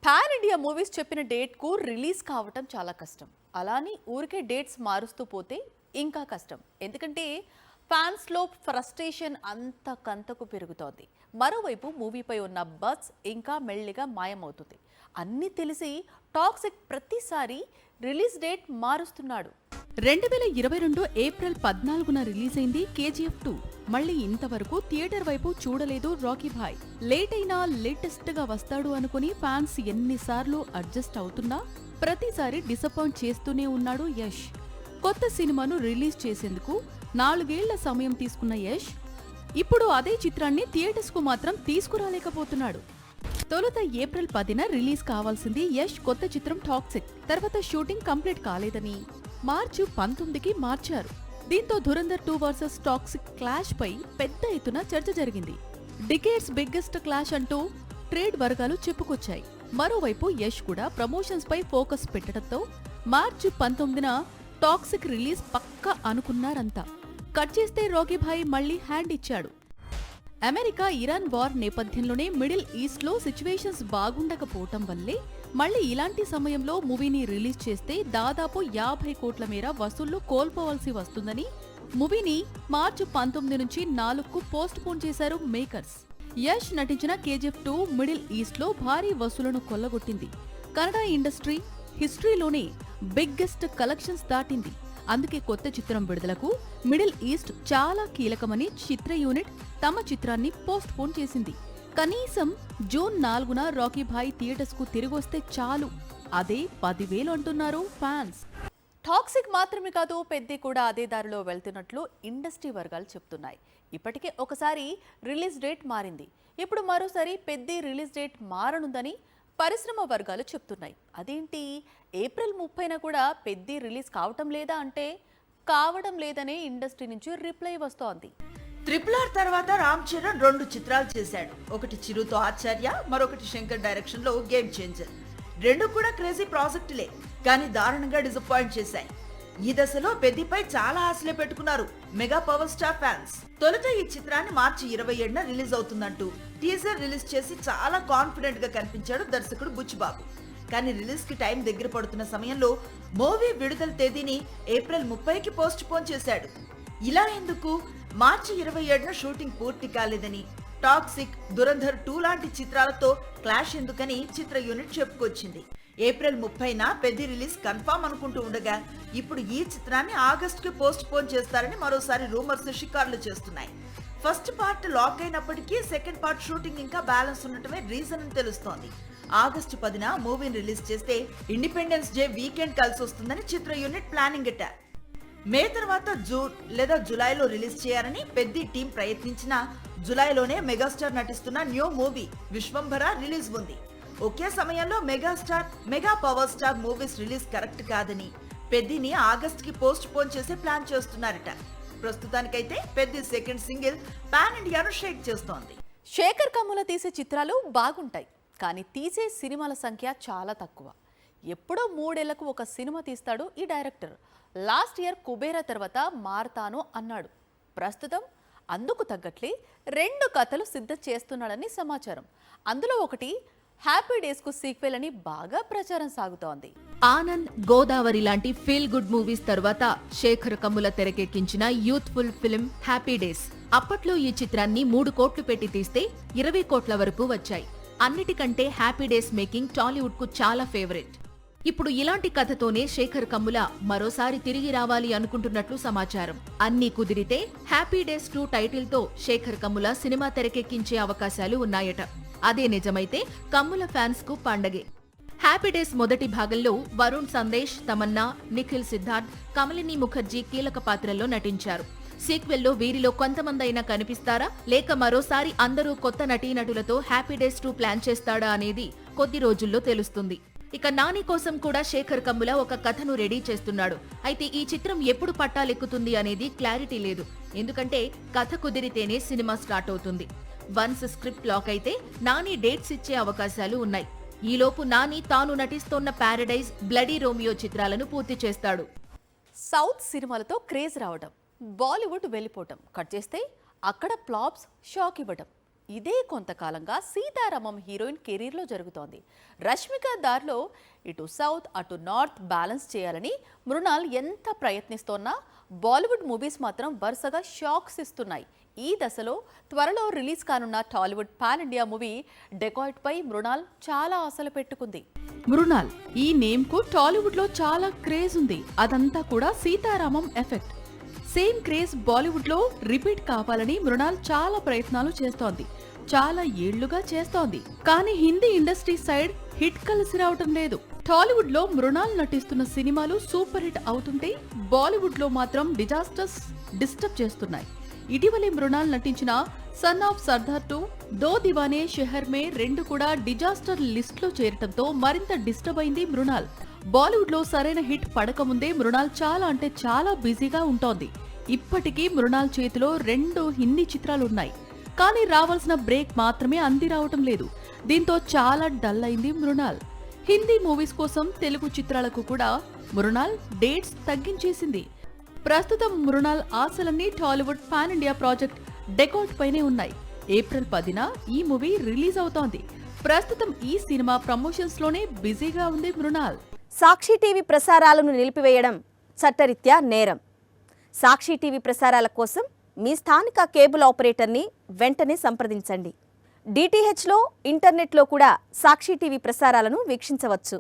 Pan India movies చెప్పిన డేట్కు release కావటం చాలా కష్టం. అలానే ఊరికే డేట్స్ మారుస్తూ పోతే ఇంకా కష్టం. ఎందుకంటే ఫ్యాన్స్లో ఫ్రస్ట్రేషన్ అంతకంతకు పెరుగుతోంది. మరోవైపు మూవీపై ఉన్న బజ్ ఇంకా మెల్లిగా మాయమవుతుంది. అన్నీ తెలిసి టాక్సిక్ ప్రతిసారి రిలీజ్ డేట్ మారుస్తున్నాడు. 2022 ఏప్రిల్ 14న రిలీజ్ అయింది KGF 2. మళ్ళీ ఇంతవరకు థియేటర్ వైపు చూడలేదు రాకీ భాయ్. లేట్ అయినా లేటెస్ట్ గా వస్తాడు అనుకుని ఫ్యాన్స్ ఎన్నిసార్లు అడ్జస్ట్ అవుతున్నా ప్రతిసారి డిసప్పాయింట్ చేస్తూనే ఉన్నాడు యష్. కొత్త సినిమాను రిలీజ్ చేసేందుకు 4 ఏళ్ల సమయం తీసుకున్న యష్ ఇప్పుడు అదే చిత్రాన్ని థియేటర్స్ కు మాత్రం తీసుకురాలేకపోతున్నాడు. తొలుత ఏప్రిల్ 10న రిలీజ్ కావాల్సింది యష్ కొత్త చిత్రం టాక్సిక్. తర్వాత షూటింగ్ కంప్లీట్ కాలేదని మార్చి 19కి మార్చారు. దీంతో ధురంధర్ 2 వర్సెస్ టాక్సిక్ క్లాష్ పై పెద్ద ఎత్తున చర్చ జరిగింది. డికేడ్స్ బిగ్గెస్ట్ క్లాష్ అంటూ ట్రేడ్ వర్గాలు చెప్పుకొచ్చాయి. మరోవైపు యష్ కూడా ప్రమోషన్స్ పై ఫోకస్ పెట్టడంతో మార్చి 19న టాక్సిక్ రిలీజ్ పక్కా అనుకున్నారంతా. కట్ చేస్తే రాకీ భాయ్ మళ్లీ హ్యాండ్ ఇచ్చాడు. అమెరికా ఇరాన్ వార్ నేపథ్యంలోనే మిడిల్ ఈస్ట్ లో సిచ్యువేషన్స్ బాగుండకపోవటం వల్లే మళ్లీ ఇలాంటి సమయంలో మూవీని రిలీజ్ చేస్తే దాదాపు 50 కోట్ల మేర వసూళ్లు కోల్పోవాల్సి వస్తుందని మూవీని మార్చి 19 నుంచి 4కు పోస్ట్ పోన్ చేశారు మేకర్స్. యష్ నటించిన KGF 2 మిడిల్ ఈస్ట్ లో భారీ వసూలను కొల్లగొట్టింది. కన్నడ ఇండస్ట్రీ హిస్టరీలోనే బిగ్గెస్ట్ కలెక్షన్స్ దాటింది. అందుకే కొత్త చిత్రం విడుదలకు మిడిల్ ఈస్ట్ చాలా కీలకమని చిత్ర యూనిట్ తమ చిత్రాన్ని పోస్ట్ పోన్ చేసింది. కనీసం జూన్ 4న రాకీ భాయ్ థియేటర్స్ కు తిరిగొస్తే చాలు, అదే 10,000 అంటున్నారు ఫ్యాన్స్. టాక్సిక్ మాత్రమే కాదు, పెద్ది కూడా అదే దారిలో వెళ్తున్నట్లు ఇండస్ట్రీ వర్గాలు చెప్తున్నాయి. ఇప్పటికే ఒకసారి రిలీజ్ డేట్ మారింది, ఇప్పుడు మరోసారి పెద్ది రిలీజ్ డేట్ మారనుందని పరిశ్రమ వర్గాలు చెప్తున్నాయి. అదేంటి, ఏప్రిల్ 30న కూడా పెద్ది రిలీజ్ కావటం లేదా అంటే కావడం లేదనే ఇండస్ట్రీ నుంచి రిప్లై వస్తోంది. RRR తర్వాత రామ్ చరణ్ 2 చిత్రాలు చేశాడు. ఒకటి చిరుతో ఆచార్య, మరొకటి శంకర్ డైరెక్షన్ లో గేమ్ చేంజర్. 2 కూడా క్రేజీ ప్రాజెక్టులే, కానీ దారుణంగా డిసప్పాయింట్ చేశాయి. ఈ దశలో పెద్దిపై చాలా ఆశలే పెట్టుకున్నారు మెగా పవర్ స్టార్ ఫ్యాన్స్. తొలుత ఈ చిత్రాన్ని మార్చి 27న రిలీజ్ అవుతుందంటూ టీజర్ రిలీజ్ చేసి చాలా కాన్ఫిడెంట్ గా కనిపించాడు దర్శకుడు బుచ్చిబాబు. కానీ రిలీజ్ కి టైం దగ్గర పడుతున్న సమయంలో మూవీ విడుదల తేదీని ఏప్రిల్ 30కి పోస్ట్ పోన్ చేశాడు. ఇలా ఎందుకు? మార్చి 27న షూటింగ్ పూర్తి కాలేదని, టాక్సిక్, ధురంధర్ 2 లాంటి చిత్రాలతో క్లాష్ ఎందుకని చిత్ర యూనిట్ చెప్పుకొచ్చింది. ఏప్రిల్ 30న పెద్ది రిలీజ్ కన్ఫర్మ్ అనుకుంటూ ఉండగా ఇప్పుడు ఈ చిత్రాన్ని ఆగస్టుకి పోస్ట్ పోన్ చేస్తారని మరోసారి రూమర్స్ షికార్లు చేస్తున్నాయి. ఫస్ట్ పార్ట్ లాక్ అయినప్పటికీ సెకండ్ పార్ట్ షూటింగ్ ఇంకా బ్యాలెన్స్ ఉండటమే రీజన్ అని తెలుస్తోంది. ఆగస్టు 10న మూవీని రిలీజ్ చేస్తే ఇండిపెండెన్స్ డే వీకెండ్ కలిసి వస్తుందని చిత్ర యూనిట్ ప్లానింగ్ ఎట్టారు. మే తర్వాత జూన్ లేదా జులైలో రిలీజ్ చేయాలని పెద్ది టీం ప్రయత్నించినా జులైలోనే మెగాస్టార్ నటిస్తున్న న్యూ మూవీ విశ్వంభర రిలీజ్ ఉంది. ఒకే సమయంలో megastar, mega power star movies release correct కాదని పెద్దిని ఆగస్టుకి పోస్ట్ పోన్ చేసే ప్లాన్ చేస్తున్నారట. ప్రస్తుతానికైతే పెద్ది సెకండ్ సింగిల్ పాన్ ఇండియాను షేక్ చేస్తోంది. శేఖర్ కమ్ముల తీసే చిత్రాలు బాగుంటాయి, కానీ తీసే సినిమాల సంఖ్య చాలా తక్కువ. ఎప్పుడో 3 ఏళ్లకు ఒక సినిమా తీస్తాడు ఈ డైరెక్టర్. లాస్ట్ ఇయర్ కుబేరా తర్వాత మారతాను అన్నాడు. ప్రస్తుతం అందుకు తగ్గట్లే 2 కథలు సిద్ధం చేస్తున్నాడని సమాచారం. అందులో ఒకటి హ్యాపీ డేస్ కు సీక్వెల్ అని బాగా ప్రచారం సాగుతోంది. ఆనంద్, గోదావరి లాంటి ఫీల్ గుడ్ మూవీస్ తర్వాత శేఖర్ కమ్ముల తెరకెక్కించిన యూత్ఫుల్ ఫిల్మ్ హ్యాపీ డేస్. అప్పట్లో ఈ చిత్రాన్ని 3 కోట్లు పెట్టి తీస్తే 20 కోట్ల వరకు వచ్చాయి. అన్నిటికంటే హ్యాపీ డేస్ మేకింగ్ టాలీవుడ్ కు చాలా ఫేవరెట్. ఇప్పుడు ఇలాంటి కథతోనే శేఖర్ కమ్ముల మరోసారి తిరిగి రావాలి అనుకుంటున్నట్లు సమాచారం. అన్నీ కుదిరితే హ్యాపీ డేస్ 2 టైటిల్ తో శేఖర్ కమ్ముల సినిమా తెరకెక్కించే అవకాశాలు ఉన్నాయట. అదే నిజమైతే కమ్ముల ఫ్యాన్స్ కు పండగే. హ్యాపీ డేస్ మొదటి భాగంలో వరుణ్ సందేశ్, తమన్నా, నిఖిల్ సిద్ధార్థ్, కమలిని ముఖర్జీ కీలక పాత్రల్లో నటించారు. సీక్వెల్లో వీరిలో కొంతమందైనా కనిపిస్తారా, లేక మరోసారి అందరూ కొత్త నటీనటులతో హ్యాపీ డేస్ 2 ప్లాన్ చేస్తాడా అనేది కొద్ది రోజుల్లో తెలుస్తుంది. ఇక నాని కోసం కూడా శేఖర్ కమ్ముల ఒక కథను రెడీ చేస్తున్నాడు. అయితే ఈ చిత్రం ఎప్పుడు పట్టాలెక్కుతుంది అనేది క్లారిటీ లేదు. ఎందుకంటే కథ కుదిరితేనే సినిమా స్టార్ట్ అవుతుంది. వన్స్ స్క్రిప్ట్ లాక్ అయితే నాని డేట్స్ ఇచ్చే అవకాశాలు ఉన్నాయి. ఈలోపు నాని తాను నటిస్తోన్న ప్యారడైజ్, బ్లడీ రోమియో చిత్రాలను పూర్తి చేస్తాడు. సౌత్ సినిమాలతో క్రేజ్ రావడం, బాలీవుడ్ వెళ్ళిపోవటం, కట్ చేస్తే అక్కడ ఫ్లాప్స్ షాక్ ఇవ్వడం, ఇదే కొంతకాలంగా సీతారామం హీరోయిన్ కెరీర్లో జరుగుతోంది. రష్మిక దారిలో ఇటు సౌత్ అటు నార్త్ బ్యాలెన్స్ చేయాలని మృణాల్ ఎంత ప్రయత్నిస్తోన్నా బాలీవుడ్ మూవీస్ మాత్రం వరుసగా షాక్స్ ఇస్తున్నాయి. ఈ దశలో త్వరలో రిలీజ్ కానున్న Tollywood pan India movie Dacoit పై మృణాల్ చాలా ఆశలు పెట్టుకుంది. మృణాల్ ఈ నేమ్ కు టాలీవుడ్ లో చాలా క్రేజ్ ఉంది. అదంతా కూడా Sitaramam effect. Same craze Bollywood లో రిపీట్ కావాలని మృణాల్ చాలా ప్రయత్నాలు చేస్తోంది. చాలా ఏళ్లుగా చేస్తోంది. కానీ హిందీ ఇండస్ట్రీ సైడ్ హిట్ కలిసి రావటం లేదు. టాలీవుడ్ లో మృణాల్ నటిస్తున్న సినిమాలు సూపర్ హిట్ అవుతుంటే బాలీవుడ్ లో మాత్రం డిజాస్టర్స్ డిస్టర్బ్ చేస్తున్నాయి. ఇటీవలే మృణాల్ నటించిన సన్ ఆఫ్ సర్దార్ 2, దో దివానే షెహర్ మే 2 కూడా డిజాస్టర్ లిస్ట్ లో చేరటంతో మరింత డిస్టర్బ్ అయింది మృణాల్. బాలీవుడ్ లో సరైన హిట్ పడకముందే మృణాల్ చాలా అంటే చాలా బిజీగా ఉంటోంది. ఇప్పటికీ మృణాల్ చేతిలో 2 హిందీ చిత్రాలున్నాయి. కానీ రావాల్సిన బ్రేక్ మాత్రమే అంది రావటం లేదు. దీంతో చాలా డల్ అయింది మృణాల్. హిందీ మూవీస్ కోసం తెలుగు చిత్రాలకు కూడా మృణాల్ డేట్స్ తగ్గించేసింది. ప్రస్తుతం మృణాల్ ఆశలన్నీ Tollywood pan India project dacoit పైనే ఉన్నాయి. ఏప్రిల్ 10న ఈ మూవీ రిలీజ్ అవుతోంది. ప్రస్తుతం ఈ సినిమా ప్రమోషన్స్ లోనే బిజీగా ఉంది మృణాల్. సాక్షి టీవీ ప్రసారాలను నిలిపివేయడం చట్టరీత్యా నేరం. సాక్షి టీవీ ప్రసారాల కోసం మీ స్థానిక కేబుల్ ఆపరేటర్ని వెంటనే సంప్రదించండి. డిటిహెచ్లో, ఇంటర్నెట్లో కూడా సాక్షి టీవీ ప్రసారాలను వీక్షించవచ్చు.